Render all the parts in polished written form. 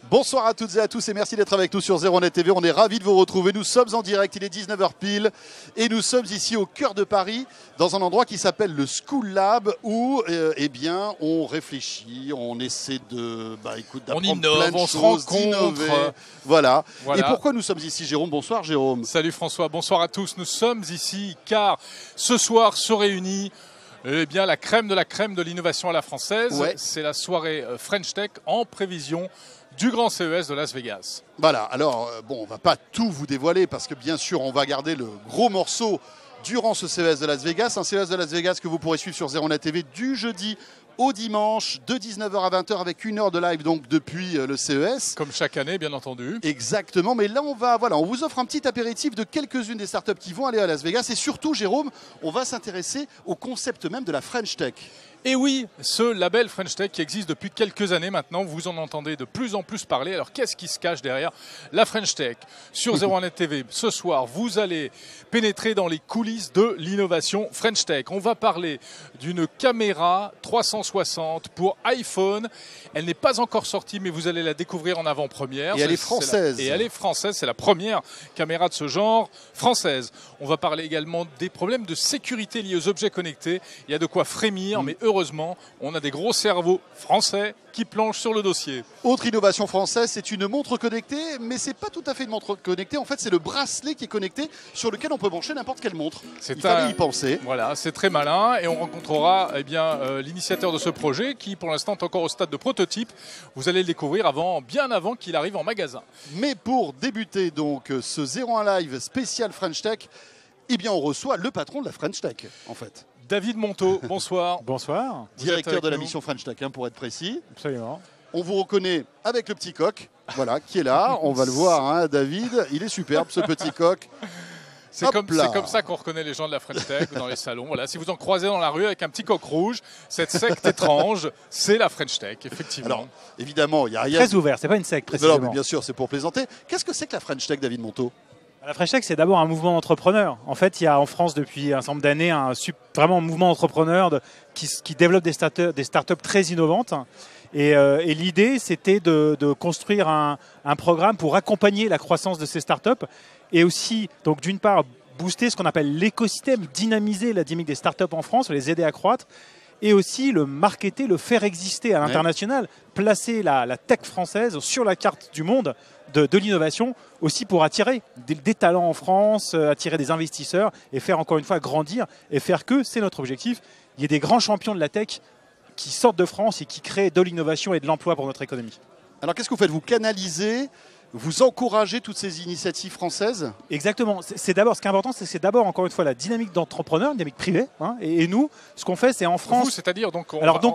Bonsoir à toutes et à tous et merci d'être avec nous sur ZeroNet TV. On est ravis de vous retrouver. Nous sommes en direct, il est 19h pile et nous sommes ici au cœur de Paris dans un endroit qui s'appelle le School Lab où eh bien, on réfléchit, on essaie de d'apprendre plein de on choses, se rencontre. Voilà. Et pourquoi nous sommes ici, Jérôme? Bonsoir Jérôme. Salut François, bonsoir à tous. Nous sommes ici car ce soir se réunit la crème de l'innovation à la française. Ouais. C'est la soirée French Tech en prévision du grand CES de Las Vegas. Voilà, alors bon, on va pas tout vous dévoiler parce que bien sûr, on va garder le gros morceau durant ce CES de Las Vegas. Un CES de Las Vegas que vous pourrez suivre sur ZeroNet TV du jeudi au dimanche de 19h à 20h avec 1 heure de live donc depuis le CES. Comme chaque année, bien entendu. Exactement, mais là on vous offre un petit apéritif de quelques-unes des startups qui vont aller à Las Vegas et surtout, Jérôme, on va s'intéresser au concept même de la French Tech. Et oui, ce label French Tech qui existe depuis quelques années maintenant, vous en entendez de plus en plus parler. Alors qu'est-ce qui se cache derrière la French Tech? Sur ZeroNet TV, ce soir, vous allez pénétrer dans les coulisses de l'innovation French Tech. On va parler d'une caméra 360 pour iPhone. Elle n'est pas encore sortie, mais vous allez la découvrir en avant-première. Et elle est française. Et elle est française, c'est la première caméra de ce genre française. On va parler également des problèmes de sécurité liés aux objets connectés. Il y a de quoi frémir, mais heureusement, on a des gros cerveaux français qui planchent sur le dossier. Autre innovation française, c'est une montre connectée, mais c'est pas tout à fait une montre connectée. En fait, c'est le bracelet qui est connecté sur lequel on peut brancher n'importe quelle montre. Il fallait y penser. Voilà, c'est très malin et on rencontrera l'initiateur de ce projet qui, pour l'instant, est encore au stade de prototype. Vous allez le découvrir bien avant qu'il arrive en magasin. Mais pour débuter donc ce 01 Live spécial French Tech, eh bien, on reçoit le patron de la French Tech, en fait. David Monteau, bonsoir. Bonsoir. Directeur de la mission French Tech, pour être précis. Absolument. On vous reconnaît avec le petit coq, voilà, qui est là. On va le voir, hein, David. Il est superbe, ce petit coq. C'est comme ça qu'on reconnaît les gens de la French Tech dans les salons. Voilà, si vous en croisez dans la rue avec un petit coq rouge, cette secte étrange, c'est la French Tech, effectivement. Alors, évidemment, il y a rien. Très ouvert, c'est pas une secte, précisément. Non, mais bien sûr, c'est pour plaisanter. Qu'est-ce que c'est que la French Tech, David Monteau? La French Tech, c'est d'abord un mouvement d'entrepreneurs. En fait, il y a en France depuis un certain nombre d'années vraiment un mouvement d'entrepreneurs qui développe des startups très innovantes. Et l'idée, c'était de construire un programme pour accompagner la croissance de ces startups et aussi, donc d'une part, booster ce qu'on appelle l'écosystème, dynamiser la dynamique des startups en France, les aider à croître, et aussi le marketer, le faire exister à l'international, placer la tech française sur la carte du monde de l'innovation, aussi pour attirer des talents en France, attirer des investisseurs et faire encore une fois grandir et faire que, c'est notre objectif, il y ait des grands champions de la tech qui sortent de France et qui créent de l'innovation et de l'emploi pour notre économie. Alors qu'est-ce que vous faites? Vous canalisez, vous encouragez toutes ces initiatives françaises? Exactement. Ce qui est important, c'est d'abord, encore une fois, la dynamique d'entrepreneur, une dynamique privée. Hein, et nous, ce qu'on fait, c'est en France. Vous, c'est-à-dire donc.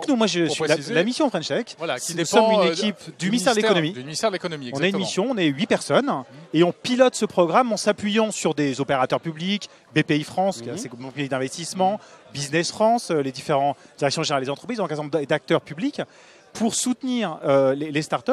Moi, je suis la mission French Tech. Voilà, qui nous sommes dépend une équipe du ministère de l'économie. Du ministère de l'économie, on a une mission, on est 8 personnes et on pilote ce programme en s'appuyant sur des opérateurs publics, BPI France, qui est assez compagnie d'investissement, Business France, les différentes directions générales des entreprises, donc un certain nombre d'acteurs publics, pour soutenir les startups,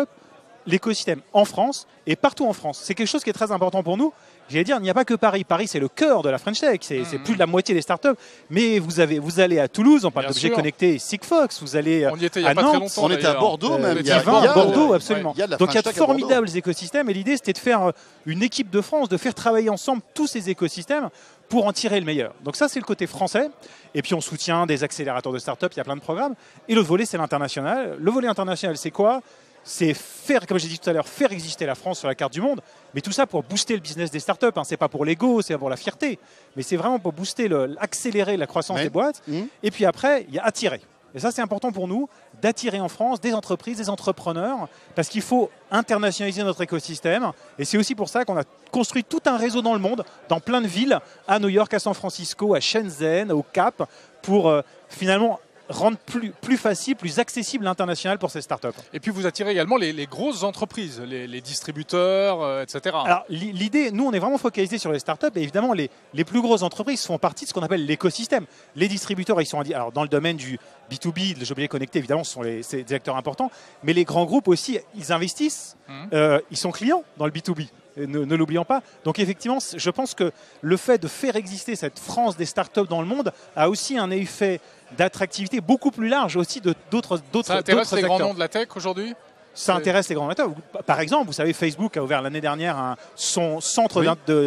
l'écosystème en France et partout en France. C'est quelque chose qui est très important pour nous. J'allais dire, il n'y a pas que Paris. Paris, c'est le cœur de la French Tech. C'est plus de la moitié des startups. Mais vous allez à Toulouse, on parle d'objets connectés, Sigfox. Vous allez on y était il y à a pas Nantes. très longtemps. On était à Bordeaux même. Il y a Bordeaux, absolument. Donc il y a de formidables écosystèmes. Et l'idée, c'était de faire une équipe de France, de faire travailler ensemble tous ces écosystèmes pour en tirer le meilleur. Donc ça, c'est le côté français. Et puis on soutient des accélérateurs de startups. Il y a plein de programmes. Et l'autre volet, c'est l'international. Le volet international, c'est quoi? C'est faire, comme j'ai dit tout à l'heure, faire exister la France sur la carte du monde. Mais tout ça pour booster le business des startups. Hein. C'est pas pour l'ego, c'est pour la fierté. Mais c'est vraiment pour booster, accélérer la croissance des boîtes. Et puis après, il y a attirer. Et ça, c'est important pour nous, d'attirer en France des entreprises, des entrepreneurs, parce qu'il faut internationaliser notre écosystème. Et c'est aussi pour ça qu'on a construit tout un réseau dans le monde, dans plein de villes, à New York, à San Francisco, à Shenzhen, au Cap, pour finalement rendre plus facile, plus accessible l'international pour ces startups. Et puis vous attirez également les grosses entreprises, les distributeurs, etc. Alors l'idée, nous on est vraiment focalisé sur les startups et évidemment les plus grosses entreprises font partie de ce qu'on appelle l'écosystème. Les distributeurs, ils sont alors dans le domaine du B2B, de l'objet connecté, évidemment, c'est des acteurs importants, mais les grands groupes aussi, ils investissent, ils sont clients dans le B2B. Ne l'oublions pas. Donc effectivement, je pense que le fait de faire exister cette France des startups dans le monde a aussi un effet d'attractivité beaucoup plus large aussi de d'autres acteurs. Ça intéresse les grands noms de la tech aujourd'hui ? ça intéresse les grands amateurs. Par exemple, vous savez, Facebook a ouvert l'année dernière son centre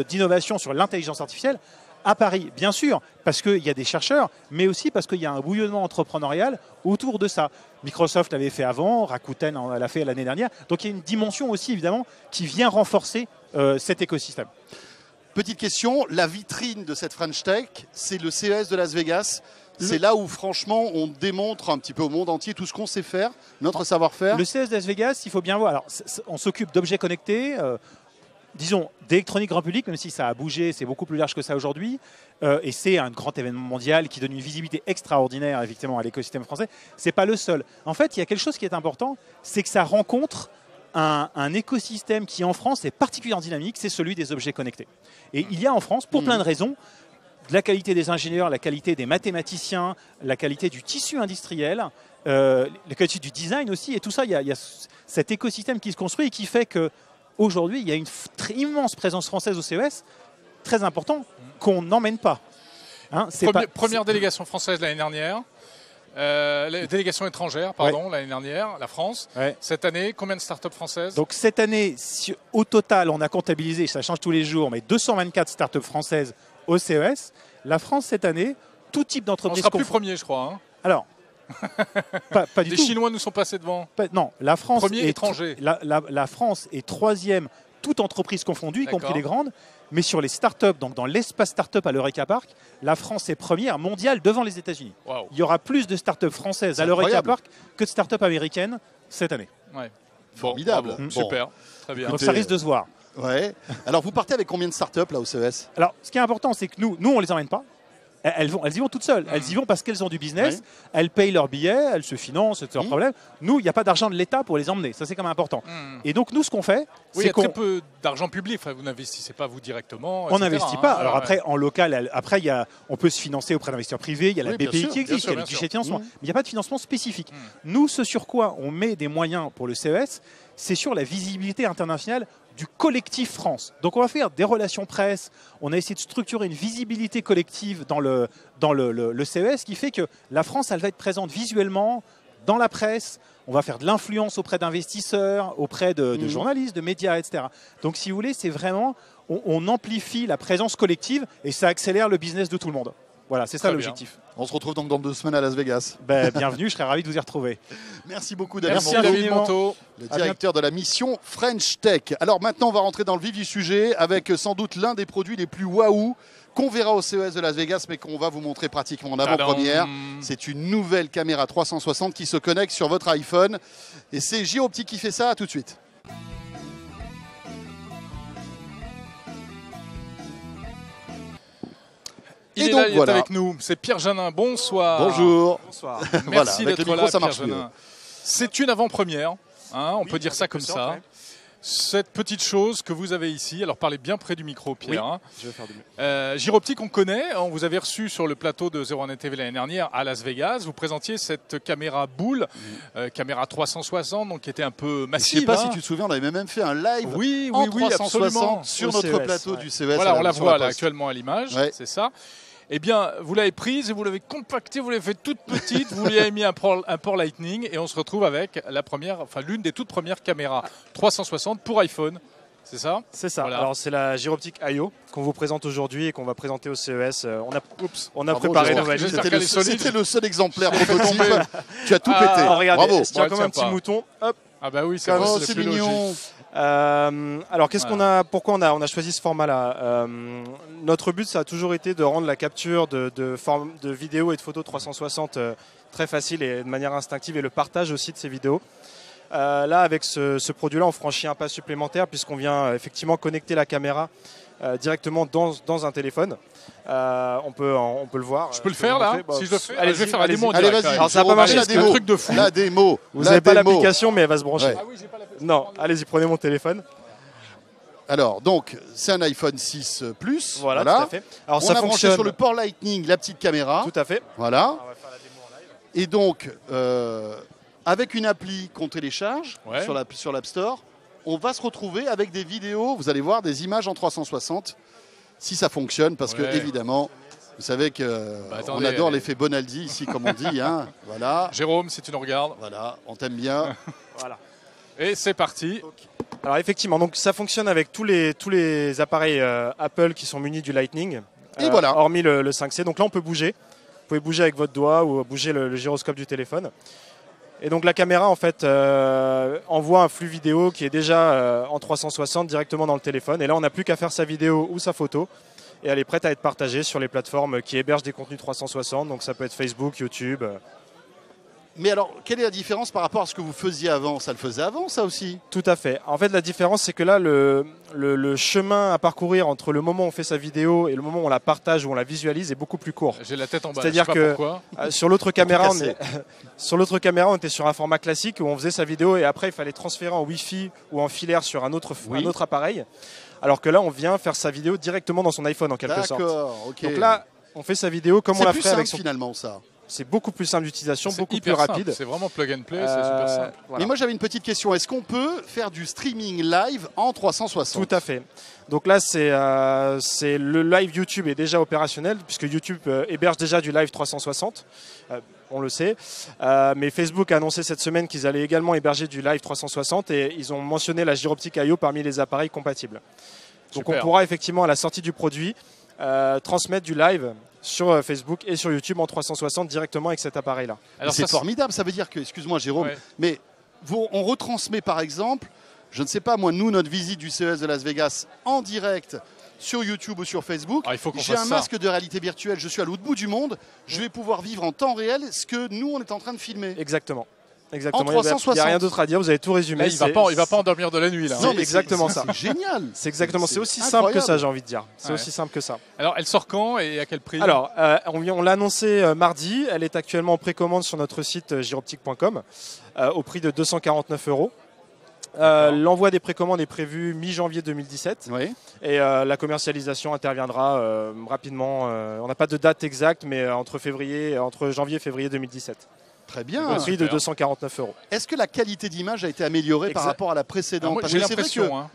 d'innovation sur l'intelligence artificielle à Paris, bien sûr, parce qu'il y a des chercheurs, mais aussi parce qu'il y a un bouillonnement entrepreneurial autour de ça. Microsoft l'avait fait avant, Rakuten l'a fait l'année dernière. Donc il y a une dimension aussi, évidemment, qui vient renforcer cet écosystème. Petite question, la vitrine de cette French Tech, c'est le CES de Las Vegas. C'est là où, franchement, on démontre un petit peu au monde entier tout ce qu'on sait faire, notre savoir-faire. Le CES de Las Vegas, il faut bien voir. Alors, on s'occupe d'objets connectés, disons d'électronique grand public, même si ça a bougé, c'est beaucoup plus large que ça aujourd'hui. Et c'est un grand événement mondial qui donne une visibilité extraordinaire, effectivement, à l'écosystème français. Ce n'est pas le seul. En fait, il y a quelque chose qui est important, c'est que ça rencontre un écosystème qui, en France, est particulièrement dynamique, c'est celui des objets connectés. Et il y a en France, pour plein de raisons, de la qualité des ingénieurs, la qualité des mathématiciens, la qualité du tissu industriel, la qualité du design aussi. Et tout ça, il y a cet écosystème qui se construit et qui fait qu'aujourd'hui, il y a une immense présence française au CES, très important, qu'on n'emmène pas. Hein, première délégation française l'année dernière. Délégation étrangère, pardon, l'année dernière, la France. Ouais. Cette année, combien de startups françaises? Donc cette année, au total, on a comptabilisé, ça change tous les jours, mais 224 startups françaises au CES. La France, cette année, tout type d'entreprise... On sera plus premier, je crois. Hein. Alors, pas du tout. Les Chinois nous sont passés devant. Non, la France premier étranger. La France est troisième, toute entreprise confondue, y compris les grandes. Mais sur les startups, donc dans l'espace startup à l'Eureka Park, la France est première mondiale devant les États-Unis. Wow. Il y aura plus de startups françaises à l'Eureka Park que de startups américaines cette année. Ouais. Formidable. Bon. Super. Très bien. Donc ça risque de se voir. Ouais. Alors vous partez avec combien de startups là au CES? Alors ce qui est important, c'est que nous on les emmène pas. Elles y vont toutes seules. Elles y vont parce qu'elles ont du business. Elles payent leurs billets, elles se financent, c'est leur problème. Nous, il n'y a pas d'argent de l'État pour les emmener. Ça, c'est quand même important. Et donc, nous, ce qu'on fait, c'est qu'il y a très peu d'argent public. Enfin, vous n'investissez pas, vous, directement. On n'investit pas. Alors après, en local, on peut se financer auprès d'investisseurs privés. Il y a la BPI qui existe, il y a le guichet de financement. Mais il n'y a pas de financement spécifique. Nous, ce sur quoi on met des moyens pour le CES, c'est sur la visibilité internationale du collectif France. Donc on va faire des relations presse, on a essayé de structurer une visibilité collective dans le CES qui fait que la France, elle va être présente visuellement dans la presse, on va faire de l'influence auprès d'investisseurs, auprès de journalistes, de médias, etc. Donc si vous voulez, c'est vraiment, on amplifie la présence collective et ça accélère le business de tout le monde. Voilà, c'est ça l'objectif. On se retrouve donc dans 2 semaines à Las Vegas. Bienvenue, je serais ravi de vous y retrouver. Merci beaucoup David Monteau, le directeur de la mission French Tech. Alors maintenant, on va rentrer dans le vif du sujet avec sans doute l'un des produits les plus waouh qu'on verra au CES de Las Vegas, mais qu'on va vous montrer pratiquement en avant-première. C'est une nouvelle caméra 360 qui se connecte sur votre iPhone. Et c'est Gyroptique qui fait ça. À tout de suite. Il est avec nous, c'est Pierre Janin, bonsoir. Bonjour. Bonsoir. Merci d'être là, Pierre Janin. C'est une avant-première, on peut dire ça comme ça. Ouais. Cette petite chose que vous avez ici, alors parlez bien près du micro, Pierre. Oui, je vais faire du mieux. Gyroptique, on connaît, on vous avait reçu sur le plateau de 01net TV l'année dernière à Las Vegas. Vous présentiez cette caméra boule, caméra 360, donc qui était un peu massive. Je ne sais pas si tu te souviens, on avait même fait un live en 360 sur notre plateau du CES. Voilà, on la voit là, actuellement à l'image, c'est ça. Eh bien, vous l'avez prise et vous l'avez compactée, vous l'avez fait toute petite, vous lui avez mis un port Lightning et on se retrouve avec l'une des toutes premières caméras 360 pour iPhone. C'est ça? C'est ça. Voilà. Alors c'est la Gyroptique IO qu'on vous présente aujourd'hui et qu'on va présenter au CES. On a préparé nos valises. C'était le seul exemplaire prototype. Tu as tout pété. Regardez, bravo. Il y a comme un petit mouton. Hop. Ah bah oui, c'est mignon. Alors pourquoi on a choisi ce format-là? Notre but, ça a toujours été de rendre la capture de vidéos et de photos 360 très facile et de manière instinctive, et le partage aussi de ces vidéos. Là, avec ce produit-là, on franchit un pas supplémentaire puisqu'on vient effectivement connecter la caméra directement dans un téléphone. On peut le voir. Je peux le faire là, si je le fais. Allez, je vais faire la démo. Allez, vas-y. Alors ça va pas marcher, c'est un truc de fou. La démo. Vous n'avez pas l'application, mais elle va se brancher. Ouais. Ah oui, j'ai pas l'application. Non, allez-y, prenez mon téléphone. Alors, donc, c'est un iPhone 6 Plus. Voilà, tout à fait. Alors, on a branché sur le port Lightning la petite caméra. Tout à fait. Voilà. On va faire la démo en live. Et donc, avec une appli qu'on télécharge sur l'App Store, on va se retrouver avec des vidéos, vous allez voir, des images en 360, si ça fonctionne, parce que évidemment, vous savez qu'on adore l'effet Bonaldi ici, comme on dit. Hein. Voilà. Jérôme, si tu nous regardes. Voilà, on t'aime bien. Voilà. Et c'est parti. Alors effectivement, donc ça fonctionne avec tous les appareils Apple qui sont munis du Lightning. Et voilà. Hormis le 5C. Donc là, on peut bouger. Vous pouvez bouger avec votre doigt ou bouger le gyroscope du téléphone. Et donc la caméra en fait envoie un flux vidéo qui est déjà en 360 directement dans le téléphone. Et là, on n'a plus qu'à faire sa vidéo ou sa photo. Et elle est prête à être partagée sur les plateformes qui hébergent des contenus 360. Donc ça peut être Facebook, YouTube. Mais alors, quelle est la différence par rapport à ce que vous faisiez avant? Ça le faisait avant, ça aussi? Tout à fait. En fait, la différence, c'est que là, le chemin à parcourir entre le moment où on fait sa vidéo et le moment où on la partage, où on la visualise, est beaucoup plus court. J'ai la tête en bas. C'est-à-dire que sur l'autre caméra, on était sur un format classique où on faisait sa vidéo et après, il fallait transférer en Wi-Fi ou en filaire sur un autre appareil. Alors que là, on vient faire sa vidéo directement dans son iPhone, en quelque sorte. Ok. Donc là, on fait sa vidéo comme on la ferait avec son... finalement, ça. C'est beaucoup plus simple d'utilisation, beaucoup plus rapide. C'est vraiment plug and play, c'est super simple. Voilà. Mais moi j'avais une petite question, est-ce qu'on peut faire du streaming live en 360? Tout à fait. Donc là, c'est le live YouTube est déjà opérationnel puisque YouTube héberge déjà du live 360. On le sait. Mais Facebook a annoncé cette semaine qu'ils allaient également héberger du live 360 et ils ont mentionné la Gyroptique IO parmi les appareils compatibles. Donc on pourra effectivement à la sortie du produit transmettre du live sur Facebook et sur YouTube en 360 directement avec cet appareil-là. C'est formidable, ça veut dire que, excuse-moi Jérôme, mais on retransmet par exemple, je ne sais pas moi, nous, notre visite du CES de Las Vegas en direct sur YouTube ou sur Facebook. J'ai un masque de réalité virtuelle, je suis à l'autre bout du monde, je vais pouvoir vivre en temps réel ce que nous, on est en train de filmer. Exactement. En 360. Il n'y a rien d'autre à dire, vous avez tout résumé. Là, il va pas endormir de la nuit. Là. Non, mais exactement ça. C'est génial. C'est exactement, c'est aussi simple que ça, j'ai envie de dire. C'est aussi simple que ça. Alors, elle sort quand et à quel prix? Alors, on l'a annoncé mardi. Elle est actuellement en précommande sur notre site gyroptique.com au prix de 249 €. L'envoi des précommandes est prévu mi-janvier 2017 et la commercialisation interviendra rapidement. On n'a pas de date exacte, mais entre janvier et février 2017. Très bien. Au prix de 249 €. Est-ce que la qualité d'image a été améliorée par rapport à la précédente? J'ai l'impression.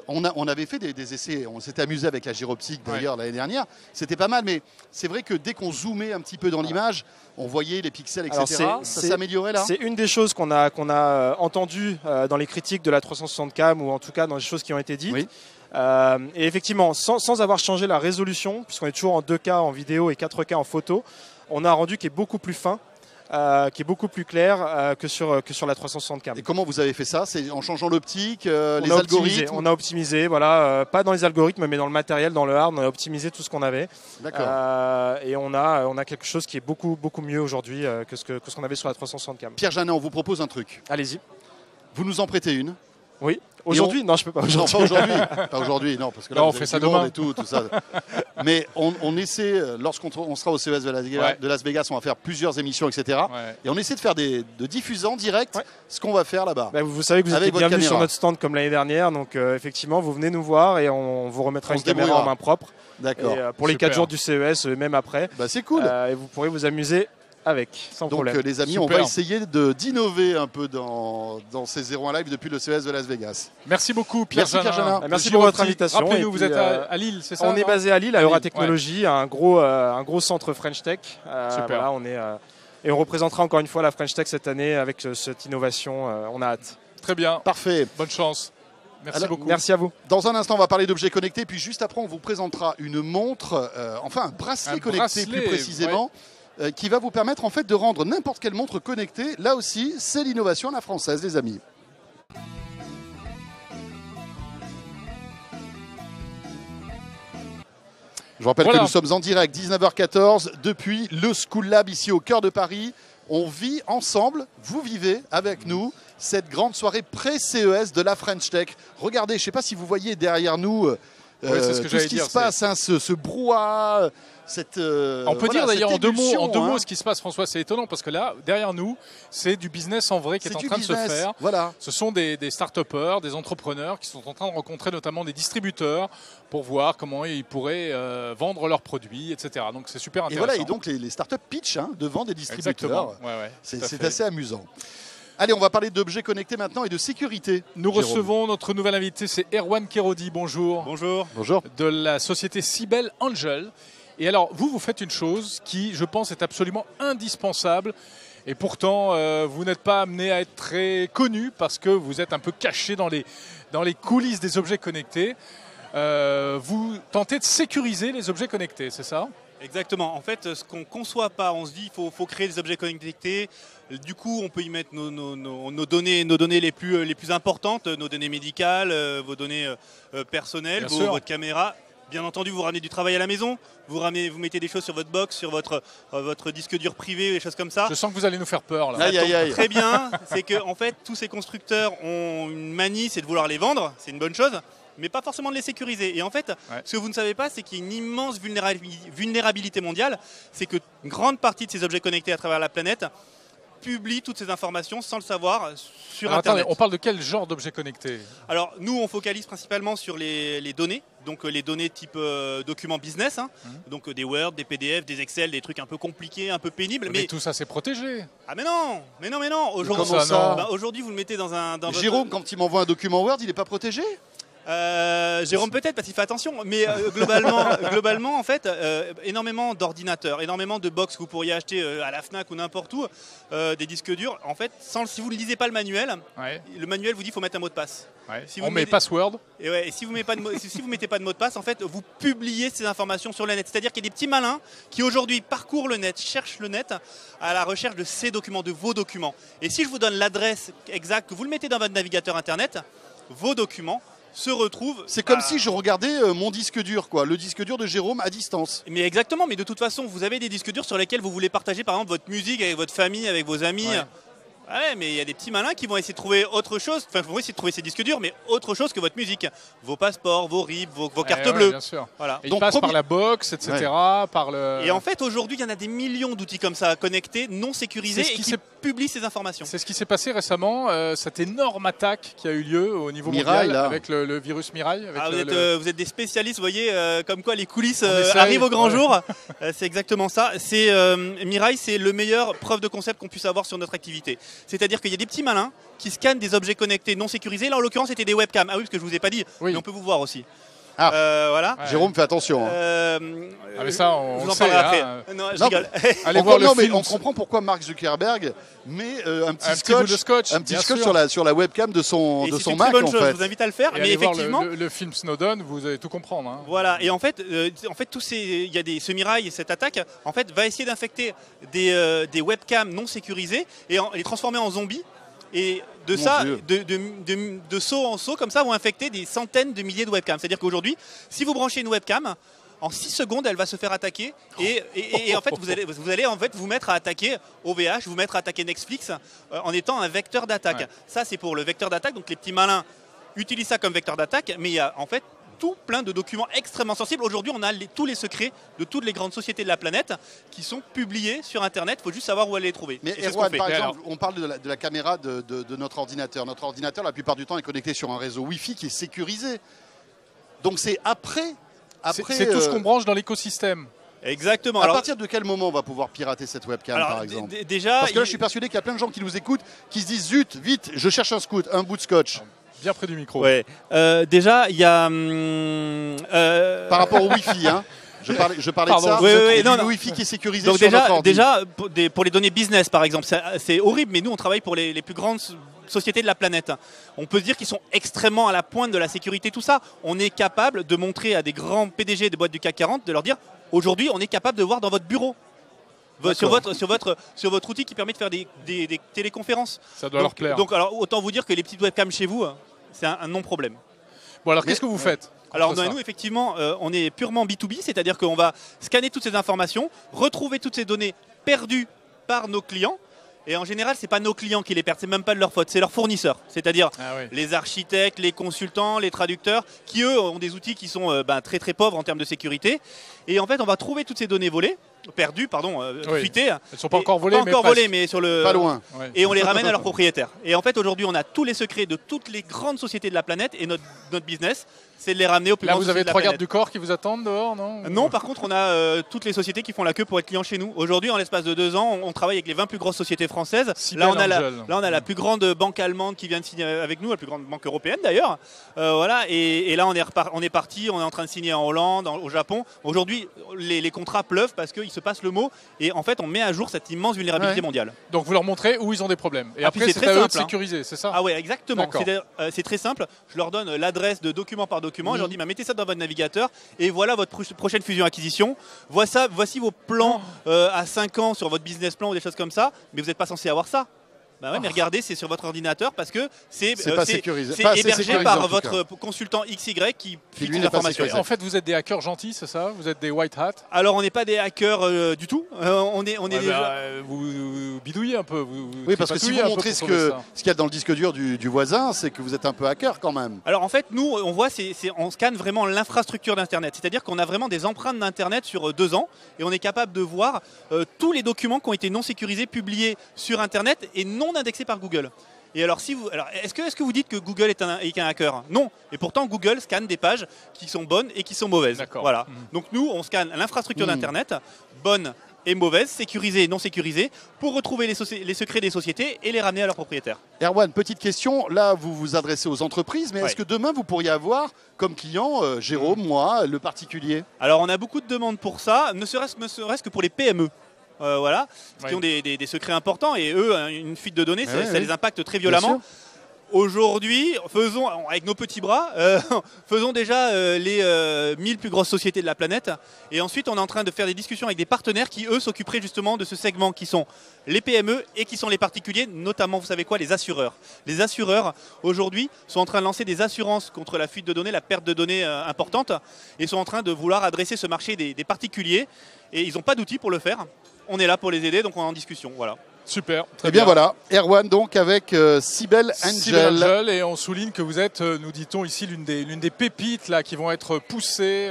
On avait fait des essais, on s'était amusé avec la gyroptique d'ailleurs l'année dernière. C'était pas mal, mais c'est vrai que dès qu'on zoomait un petit peu dans l'image, on voyait les pixels, etc. Ça s'améliorait là? C'est une des choses qu'on a entendues dans les critiques de la 360 Cam ou en tout cas dans les choses qui ont été dites. Et effectivement, sans avoir changé la résolution, puisqu'on est toujours en 2K en vidéo et 4K en photo, on a un rendu qui est beaucoup plus fin. Qui est beaucoup plus clair que sur la 360 Cam. Et comment vous avez fait ça? C'est en changeant l'optique, les algorithmes? On a optimisé, voilà, pas dans les algorithmes, mais dans le matériel, dans le hard, on a optimisé tout ce qu'on avait. D'accord. Et on a quelque chose qui est beaucoup mieux aujourd'hui que ce qu'on avait sur la 360 Cam. Pierre Janet, on vous propose un truc. Allez-y. Vous nous en prêtez une? Oui. Aujourd'hui? Non, je peux pas. Non, pas aujourd'hui. Pas aujourd'hui, non, parce que là, on fait ça demain. Et tout ça. Mais on essaie, lorsqu'on sera au CES de Las Vegas, on va faire plusieurs émissions, etc. Et on essaie de faire de diffuser en direct ce qu'on va faire là-bas. Vous savez que vous êtes bienvenus sur notre stand comme l'année dernière, donc effectivement, vous venez nous voir et on vous remettra une caméra en main propre. D'accord. Pour les 4 jours du CES, même après. C'est cool. Et vous pourrez vous amuser avec, sans problème. Donc les amis, on va essayer d'innover un peu dans ces 01 Live depuis le CES de Las Vegas. Merci beaucoup Pierre Janin. Merci pour votre invitation. Rappelez-nous, vous êtes à Lille, c'est ça? On est basé à Lille, à Euratechnologie, un gros centre French Tech. Super. Voilà, et on représentera encore une fois la French Tech cette année avec cette innovation. On a hâte. Très bien. Parfait. Bonne chance. Merci beaucoup. Merci à vous. Dans un instant, on va parler d'objets connectés, puis juste après, on vous présentera une montre, un bracelet connecté plus précisément. Qui va vous permettre en fait de rendre n'importe quelle montre connectée. Là aussi, c'est l'innovation à la française, les amis. Je vous rappelle que nous sommes en direct, 19h14, depuis le School Lab ici au cœur de Paris. On vit ensemble, vous vivez avec nous, cette grande soirée pré-CES de la French Tech. Regardez, je ne sais pas si vous voyez derrière nous tout ce qui se passe, ce brouhaha. On peut dire d'ailleurs en deux mots ce qui se passe, François, c'est étonnant parce que là, derrière nous, c'est du business en vrai qui est en train de se faire. Voilà. Ce sont des start-upers, des entrepreneurs qui sont en train de rencontrer notamment des distributeurs pour voir comment ils pourraient vendre leurs produits, etc. Donc c'est super intéressant. Et voilà, et donc les start-up pitch devant des distributeurs. C'est assez amusant. Allez, on va parler d'objets connectés maintenant et de sécurité. Nous recevons notre nouvel invité, c'est Erwan Kerodi. Bonjour. Bonjour. Bonjour. De la société Sibel Angel. Et alors, vous faites une chose qui, je pense, est absolument indispensable Et pourtant, vous n'êtes pas amené à être très connu parce que vous êtes un peu caché dans les coulisses des objets connectés. Vous tentez de sécuriser les objets connectés, c'est ça ? Exactement. En fait, ce qu'on ne conçoit pas, on se dit qu'il faut créer des objets connectés. Du coup, on peut y mettre nos données les plus importantes, nos données médicales, vos données personnelles, votre caméra. Bien entendu, vous ramenez du travail à la maison, vous mettez des choses sur votre box, sur votre disque dur privé, des choses comme ça. Je sens que vous allez nous faire peur là. Aïe, aïe, aïe. Très bien, c'est que en fait, tous ces constructeurs ont une manie, c'est de vouloir les vendre, c'est une bonne chose, mais pas forcément de les sécuriser. Et en fait, ce que vous ne savez pas, c'est qu'il y a une immense vulnérabilité mondiale, c'est que une grande partie de ces objets connectés à travers la planète publie toutes ces informations sans le savoir sur Internet. Attendez, on parle de quel genre d'objets connectés? Alors nous, on focalise principalement sur les données, donc les données type documents business, donc des Word, des PDF, des Excel, des trucs un peu compliqués, un peu pénibles. Mais tout ça, c'est protégé. Ah mais non. Aujourd'hui, vous le mettez dans un... Jérôme, quand il m'envoie un document Word, il n'est pas protégé? Jérôme peut-être parce qu'il fait attention, mais globalement en fait énormément d'ordinateurs, énormément de box que vous pourriez acheter à la Fnac ou n'importe où, des disques durs, en fait si vous ne lisez pas le manuel vous dit qu'il faut mettre un mot de passe. Si on met password. Et si vous mettez pas de mot de passe, en fait vous publiez ces informations sur le net. C'est-à-dire qu'il y a des petits malins qui aujourd'hui parcourent le net, cherchent le net à la recherche de ces documents, de vos documents. Et si je vous donne l'adresse exacte, que vous le mettez dans votre navigateur internet, vos documents se retrouve. C'est comme si je regardais mon disque dur, quoi, le disque dur de Jérôme à distance. Mais exactement, mais de toute façon, vous avez des disques durs sur lesquels vous voulez partager par exemple votre musique avec votre famille, avec vos amis. Ouais, mais il y a des petits malins qui vont essayer de trouver autre chose, vont essayer de trouver ces disques durs, mais autre chose que votre musique. Vos passeports, vos RIB, vos cartes bleues. Bien sûr. Voilà. Et donc, ils passent par la box, etc. Par le... Et en fait, aujourd'hui, il y en a des millions d'outils comme ça, connectés, non sécurisés, et qui publient ces informations. C'est ce qui s'est passé récemment, cette énorme attaque qui a eu lieu au niveau mondial avec le virus Mirai. Vous êtes des spécialistes, vous voyez, comme quoi les coulisses arrivent au grand jour. C'est exactement ça. Mirai, c'est le meilleur preuve de concept qu'on puisse avoir sur notre activité. C'est-à-dire qu'il y a des petits malins qui scannent des objets connectés non sécurisés. Là, en l'occurrence, c'était des webcams. Ah oui, parce que je ne vous ai pas dit, mais on peut vous voir aussi. Voilà. Jérôme, fais attention. mais ça, on en parlera après. Non, je rigole. Allez voir le film. On comprend pourquoi Mark Zuckerberg met un petit scotch sur la webcam de son Mac. En fait. Je vous invite à le faire. Mais effectivement, le film Snowden, vous allez tout comprendre. Voilà. Et en fait, ce Mirai, cette attaque, en fait, va essayer d'infecter des webcams non sécurisées et les transformer en zombies. Et de saut en saut, comme ça, vont infecter des centaines de milliers de webcams. C'est-à-dire qu'aujourd'hui, si vous branchez une webcam, en 6 secondes, elle va se faire attaquer. Et en fait, vous allez en fait vous mettre à attaquer OVH, vous mettre à attaquer Netflix en étant un vecteur d'attaque. Ça, c'est pour le vecteur d'attaque. Donc les petits malins utilisent ça comme vecteur d'attaque. Mais il y a en fait plein de documents extrêmement sensibles. Aujourd'hui, on a tous les secrets de toutes les grandes sociétés de la planète qui sont publiés sur Internet. Il faut juste savoir où aller les trouver. Mais Erwan, par exemple, on parle de la caméra de notre ordinateur. Notre ordinateur, la plupart du temps, est connecté sur un réseau Wi-Fi qui est sécurisé. Donc c'est après c'est tout ce qu'on branche dans l'écosystème. Exactement. À partir de quel moment on va pouvoir pirater cette webcam, par exemple? Parce que là, je suis persuadé qu'il y a plein de gens qui nous écoutent, qui se disent zut, vite, je cherche un bout de scotch. Bien près du micro. Ouais. Déjà, il y a... Par rapport au Wi-Fi, hein. Je parlais de ça. Le Wi-Fi qui est sécurisé donc sur notre ordi. Déjà, pour les données business, par exemple, c'est horrible, mais nous, on travaille pour les plus grandes sociétés de la planète. On peut se dire qu'ils sont extrêmement à la pointe de la sécurité, tout ça. On est capable de montrer à des grands PDG des boîtes du CAC 40, de leur dire, aujourd'hui, on est capable de voir dans votre bureau. Sur votre outil qui permet de faire des téléconférences. Ça doit leur plaire. Donc, alors, autant vous dire que les petites webcams chez vous, c'est un non-problème. Bon, alors qu'est-ce que vous faites? Alors nous, effectivement, on est purement B2B, c'est-à-dire qu'on va scanner toutes ces informations, retrouver toutes ces données perdues par nos clients. Et en général, ce n'est pas nos clients qui les perdent, c'est même pas de leur faute, c'est leurs fournisseurs. C'est-à-dire les architectes, les consultants, les traducteurs, qui eux ont des outils qui sont très très pauvres en termes de sécurité. Et en fait, on va trouver toutes ces données fuitées. Elles ne sont pas encore volées, mais sur le... Pas loin. Et on les ramène à leurs propriétaires. Et en fait, aujourd'hui, on a tous les secrets de toutes les grandes sociétés de la planète. Et notre business, c'est de les ramener au plus grand. Là, vous avez 3 gardes du corps qui vous attendent dehors, non? Non, par contre, on a toutes les sociétés qui font la queue pour être clients chez nous. Aujourd'hui, en l'espace de 2 ans, on travaille avec les 20 plus grosses sociétés françaises. Là, on a la plus grande banque allemande qui vient de signer avec nous, la plus grande banque européenne d'ailleurs. Voilà, et là, on est parti, on est en train de signer en Hollande, au Japon. Aujourd'hui, les contrats pleuvent parce qu'il se passe le mot. Et en fait, on met à jour cette immense vulnérabilité mondiale. Donc, vous leur montrez où ils ont des problèmes. Et après, c'est à eux de sécuriser, c'est ça? Ah ouais, exactement. C'est très simple. Je leur donne l'adresse de document par document. Je leur dis, mettez ça dans votre navigateur et voilà votre prochaine fusion-acquisition. Voici vos plans à 5 ans sur votre business plan ou des choses comme ça. Mais vous n'êtes pas censé avoir ça. Bah ouais, mais regardez, c'est sur votre ordinateur parce que c'est hébergé par votre consultant XY qui fixe l'information. En fait, vous êtes des hackers gentils, c'est ça? Vous êtes des white hat? Alors, on n'est pas des hackers du tout. On est déjà... vous bidouillez un peu. Oui, parce que si vous montrez ce qu'il y a dans le disque dur du voisin, c'est que vous êtes un peu hacker quand même. Alors, en fait, nous, on voit, on scanne vraiment l'infrastructure d'Internet. C'est-à-dire qu'on a vraiment des empreintes d'Internet sur 2 ans et on est capable de voir tous les documents qui ont été non sécurisés, publiés sur Internet et non indexé par Google. Et alors, est-ce que vous dites que Google est un hacker? Non. Et pourtant, Google scanne des pages qui sont bonnes et qui sont mauvaises. Voilà. Donc nous, on scanne l'infrastructure d'Internet, bonne et mauvaise, sécurisée et non sécurisée, pour retrouver les secrets des sociétés et les ramener à leurs propriétaires. Erwan, petite question. Là, vous vous adressez aux entreprises, mais est-ce que demain, vous pourriez avoir comme client, Jérôme, moi, le particulier? Alors, on a beaucoup de demandes pour ça, ne serait-ce que pour les PME. Voilà, qui ont des secrets importants et eux, une fuite de données, ça les impacte très violemment. Aujourd'hui, faisons, avec nos petits bras, faisons déjà les 1000 plus grosses sociétés de la planète. Et ensuite, on est en train de faire des discussions avec des partenaires qui, eux, s'occuperaient justement de ce segment qui sont les PME et qui sont les particuliers, notamment, vous savez quoi, les assureurs. Les assureurs, aujourd'hui, sont en train de lancer des assurances contre la fuite de données, la perte de données importante, et sont en train de vouloir adresser ce marché des particuliers. Et ils n'ont pas d'outils pour le faire. On est là pour les aider, donc on est en discussion. Voilà. Super, très bien. Voilà, Erwan donc avec Cybelle Angel. Et on souligne que vous êtes, nous dit-on ici, l'une des pépites là, qui vont être poussées,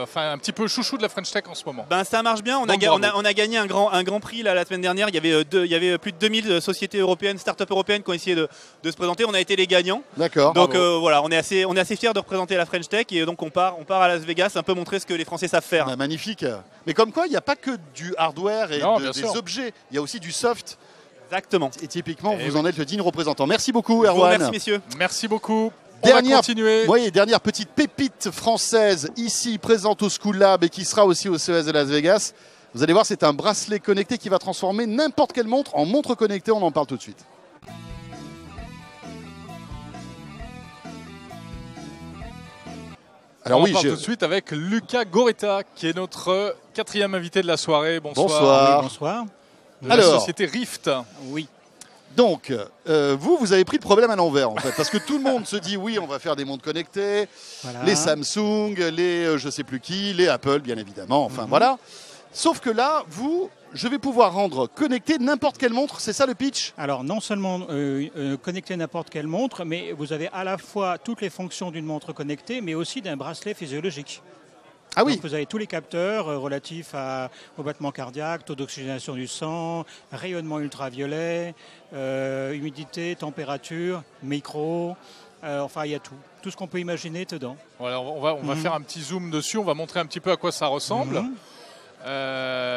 enfin un petit peu chouchou de la French Tech en ce moment. Ben, ça marche bien, on a gagné un grand prix là, la semaine dernière, il y avait plus de 2000 sociétés européennes, start-up européennes qui ont essayé de se présenter, on a été les gagnants. D'accord. Donc voilà, on est assez fiers de représenter la French Tech et donc on part à Las Vegas un peu montrer ce que les Français savent faire. Ben, magnifique. Mais comme quoi, il n'y a pas que du hardware et des objets, il y a aussi du soft. Exactement. Et typiquement, vous en êtes le digne représentant. Merci beaucoup, Erwan. Merci, messieurs. Merci beaucoup. On va continuer. Dernière petite pépite française ici, présente au School Lab et qui sera aussi au CES de Las Vegas. Vous allez voir, c'est un bracelet connecté qui va transformer n'importe quelle montre en montre connectée. On en parle tout de suite. Alors on parle tout de suite avec Luca Goretta, qui est notre 4e invité de la soirée. Bonsoir. Bonsoir. De la société Rift. Oui. Donc, vous avez pris le problème à l'envers, en fait, parce que tout le monde se dit, oui, on va faire des montres connectées, les Samsung, les je sais plus qui, les Apple, bien évidemment, enfin voilà. Sauf que là, je vais pouvoir rendre connecté n'importe quelle montre, c'est ça le pitch? Alors, non seulement connecter n'importe quelle montre, mais vous avez à la fois toutes les fonctions d'une montre connectée, mais aussi d'un bracelet physiologique. Ah oui. Donc vous avez tous les capteurs relatifs au battement cardiaque, taux d'oxygénation du sang, rayonnement ultraviolet, humidité, température, micro, enfin il y a tout. Tout ce qu'on peut imaginer dedans. Voilà, on va faire un petit zoom dessus, on va montrer un petit peu à quoi ça ressemble.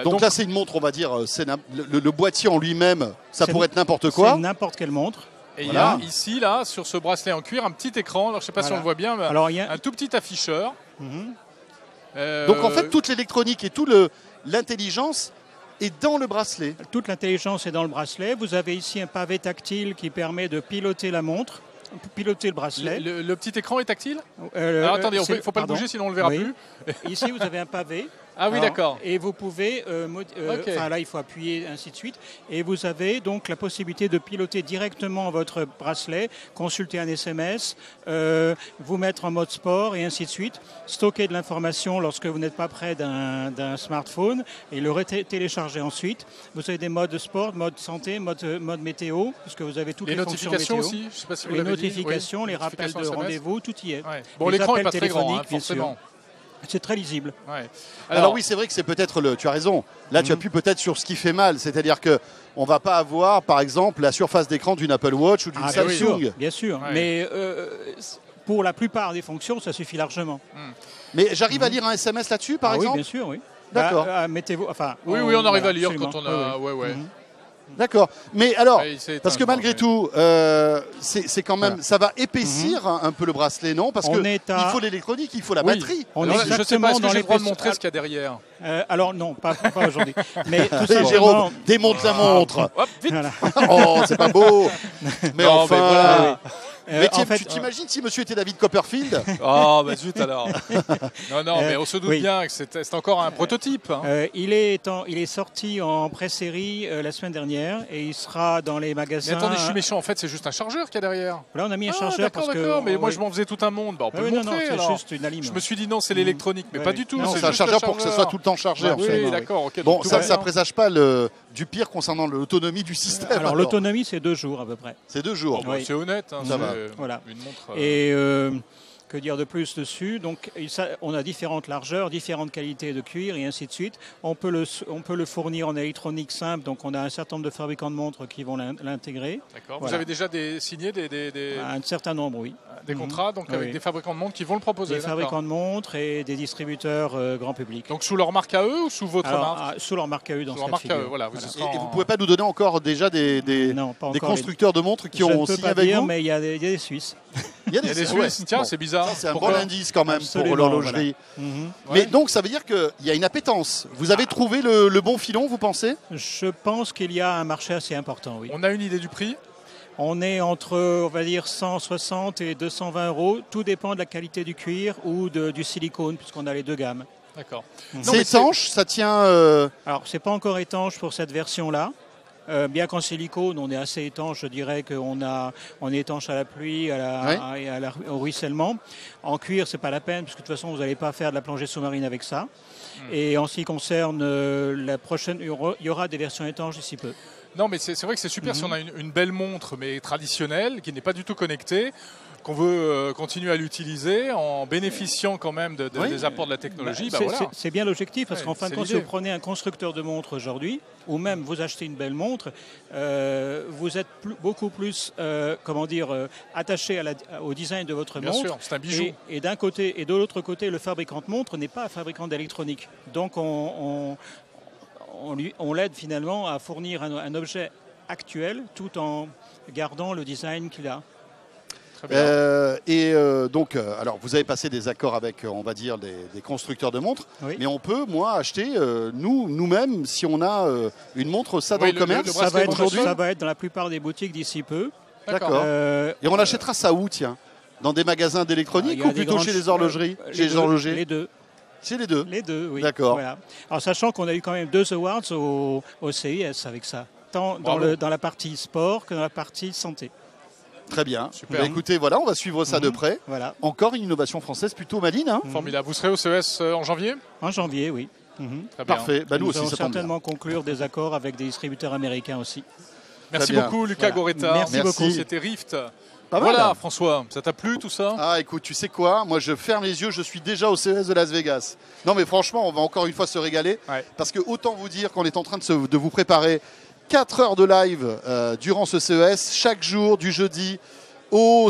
Donc là c'est une montre, on va dire, le boîtier en lui-même, ça pourrait être n'importe quoi. C'est n'importe quelle montre. Et il y a ici, là, sur ce bracelet en cuir, un petit écran, alors je ne sais pas si on le voit bien, mais alors, un tout petit afficheur. Donc en fait, toute l'électronique et toute l'intelligence est dans le bracelet. Toute l'intelligence est dans le bracelet. Vous avez ici un pavé tactile qui permet de piloter la montre, piloter le bracelet. Le petit écran est tactile? Alors attendez, il ne faut pas le bouger sinon on ne le verra plus. Ici, vous avez un pavé. Ah oui, d'accord. Et vous pouvez, là il faut appuyer, ainsi de suite. Et vous avez donc la possibilité de piloter directement votre bracelet, consulter un SMS, vous mettre en mode sport et ainsi de suite. Stocker de l'information lorsque vous n'êtes pas près d'un smartphone et le télécharger ensuite. Vous avez des modes sport, mode santé, mode météo, puisque vous avez toutes les fonctions météo. Aussi, je sais pas si vous les notifications, les rappels de rendez-vous, tout y est. Ouais. Bon, l'écran n'est pas très grand, forcément. C'est très lisible. Ouais. Alors oui, c'est vrai que c'est peut-être tu as raison. Là, tu appuies peut-être sur ce qui fait mal. C'est-à-dire qu'on ne va pas avoir, par exemple, la surface d'écran d'une Apple Watch ou d'une Samsung. Bien sûr. Ouais. Mais pour la plupart des fonctions, ça suffit largement. Mais j'arrive à lire un SMS là-dessus, par exemple? Oui, bien sûr, oui. D'accord. Mettez-vous. Enfin, oui, on arrive à lire absolument. quand on a. Ouais. D'accord. Mais alors, parce que éteint, malgré tout, c'est quand même, ça va épaissir un peu le bracelet, non? Parce qu'il faut l'électronique, il faut la batterie. Je ne sais pas, est-ce que j'ai le droit de montrer ce qu'il y a derrière? Alors non, pas aujourd'hui. Mais tout simplement... Jérôme, démonte la montre. Hop, vite. Voilà. Oh, c'est pas beau. Mais non, enfin... mais voilà. Mais tu t'imagines si monsieur était David Copperfield? Oh, bah zut alors. Non, mais on se doute bien que c'est encore un prototype. Hein. Il est sorti en pré-série la semaine dernière et il sera dans les magasins. Mais attendez, je suis méchant, en fait, c'est juste un chargeur qu'il y a derrière. Là, on a mis un chargeur parce que. D'accord, mais moi je m'en faisais tout un monde. Bah, on peut le montrer. Non, c'est juste une allime. Je me suis dit non, c'est l'électronique, mais pas du tout. C'est un chargeur pour que ce soit tout le temps chargé. Oui, d'accord. Ok. Bon, ça présage pas du pire concernant l'autonomie du système. Alors l'autonomie, c'est 2 jours à peu près. C'est 2 jours. C'est honnête. Ça va. Voilà. Une montre. Et que dire de plus dessus? Donc, on a différentes largeurs, différentes qualités de cuir et ainsi de suite. On peut le fournir en électronique simple. Donc, on a un certain nombre de fabricants de montres qui vont l'intégrer. D'accord. Voilà. Vous avez déjà signé un certain nombre, oui. Des contrats donc avec des fabricants de montres qui vont le proposer. Des fabricants de montres et des distributeurs grand public. Donc sous leur marque à eux ou sous votre marque? Sous leur marque à eux dans ce cas de figure. Voilà, Et vous ne pouvez pas nous donner encore déjà des constructeurs de montres qui ont signé avec vous? Mais il y a des Suisses. Il y a des Suisses. Tiens, c'est bizarre. C'est un bon indice quand même pour l'horlogerie. Mais donc ça veut dire qu'il y a une appétence. Vous avez trouvé le bon filon, vous pensez? Je pense qu'il y a un marché assez important, oui. On a une idée du prix? On est entre, on va dire, 160 et 220 euros. Tout dépend de la qualité du cuir ou du silicone, puisqu'on a les 2 gammes. D'accord. C'est étanche, ça tient... Alors, c'est pas encore étanche pour cette version-là. Bien qu'en silicone, on est assez étanche, je dirais qu'on est étanche à la pluie et au ruissellement. En cuir, c'est pas la peine, parce que de toute façon, vous n'allez pas faire de la plongée sous-marine avec ça. Et en ce qui concerne la prochaine, il y aura des versions étanches d'ici peu. Non, mais c'est vrai que c'est super si on a une belle montre, mais traditionnelle, qui n'est pas du tout connectée, qu'on veut continuer à l'utiliser en bénéficiant quand même des apports de la technologie. C'est bien l'objectif, parce qu'en fin de compte, si vous prenez un constructeur de montres aujourd'hui, ou même vous achetez une belle montre, vous êtes beaucoup plus attaché au design de votre montre. Bien sûr, c'est un bijou. Et d'un côté, et de l'autre côté, le fabricant de montre n'est pas un fabricant d'électronique. Donc on l'aide finalement à fournir un objet actuel tout en gardant le design qu'il a. Donc, alors vous avez passé des accords avec, on va dire, des constructeurs de montres, mais on peut, acheter nous-mêmes si on a une montre dans le commerce. Ça va être dans la plupart des boutiques d'ici peu. D'accord. Et on achètera ça où, tiens? Dans des magasins d'électronique ou plutôt chez les horlogeries, chez les horlogers? Les deux. C'est les deux? Les deux, oui. D'accord. Voilà. Alors, sachant qu'on a eu quand même 2 awards au CIS avec ça, tant dans la partie sport que dans la partie santé. Très bien. Super. Écoutez, voilà, on va suivre ça de près. Voilà. Encore une innovation française plutôt maligne. Formidable. Vous serez au CES en janvier? En janvier, oui. Très parfait. Nous aussi, allons certainement conclure des accords avec des distributeurs américains aussi. Merci beaucoup, Lucas Goretta. Merci beaucoup. C'était Rift. Voilà, François, ça t'a plu tout ça? Ah, écoute, tu sais quoi? Moi, je ferme les yeux, je suis déjà au CES de Las Vegas. Non, mais franchement, on va encore une fois se régaler. Parce que autant vous dire qu'on est en train de vous préparer 4 heures de live durant ce CES, chaque jour, du jeudi au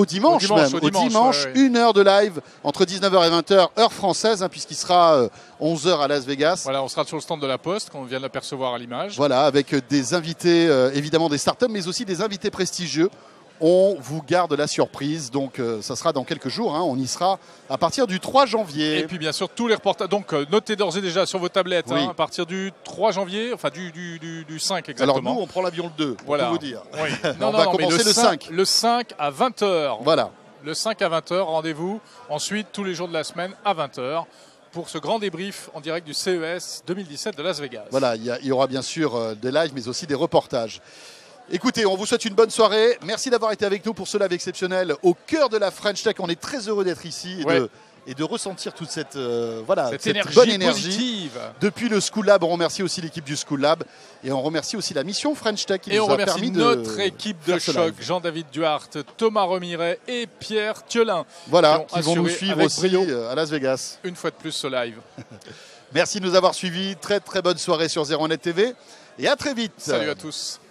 dimanche, 1 heure de live entre 19h et 20h, heure française, puisqu'il sera 11h à Las Vegas. Voilà, on sera sur le stand de la Poste, qu'on vient de l'apercevoir à l'image. Voilà, avec des invités, évidemment des startups, mais aussi des invités prestigieux. On vous garde la surprise, donc ça sera dans quelques jours, on y sera à partir du 3 janvier. Et puis bien sûr tous les reportages, donc notez d'ores et déjà sur vos tablettes, à partir du 3 janvier, enfin du 5 exactement. Alors nous on prend l'avion le 2, voilà. Pour vous dire. Oui. On va commencer le 5. Le 5 à 20h. Voilà. Le 5 à 20h, rendez-vous. Ensuite tous les jours de la semaine à 20h. Pour ce grand débrief en direct du CES 2017 de Las Vegas. Voilà, il y aura bien sûr des lives mais aussi des reportages. Écoutez, on vous souhaite une bonne soirée. Merci d'avoir été avec nous pour ce live exceptionnel au cœur de la French Tech. On est très heureux d'être ici et de ressentir toute cette bonne énergie positive. Depuis le School Lab. On remercie aussi l'équipe du School Lab et on remercie aussi la mission French Tech qui nous a permis de notre équipe de choc, Jean-David Duhart, Thomas Remiret et Pierre Thiolin. Voilà, qui vont nous suivre aussi à Las Vegas. Une fois de plus ce live. Merci de nous avoir suivis. Très très bonne soirée sur 01net TV et à très vite. Salut à tous.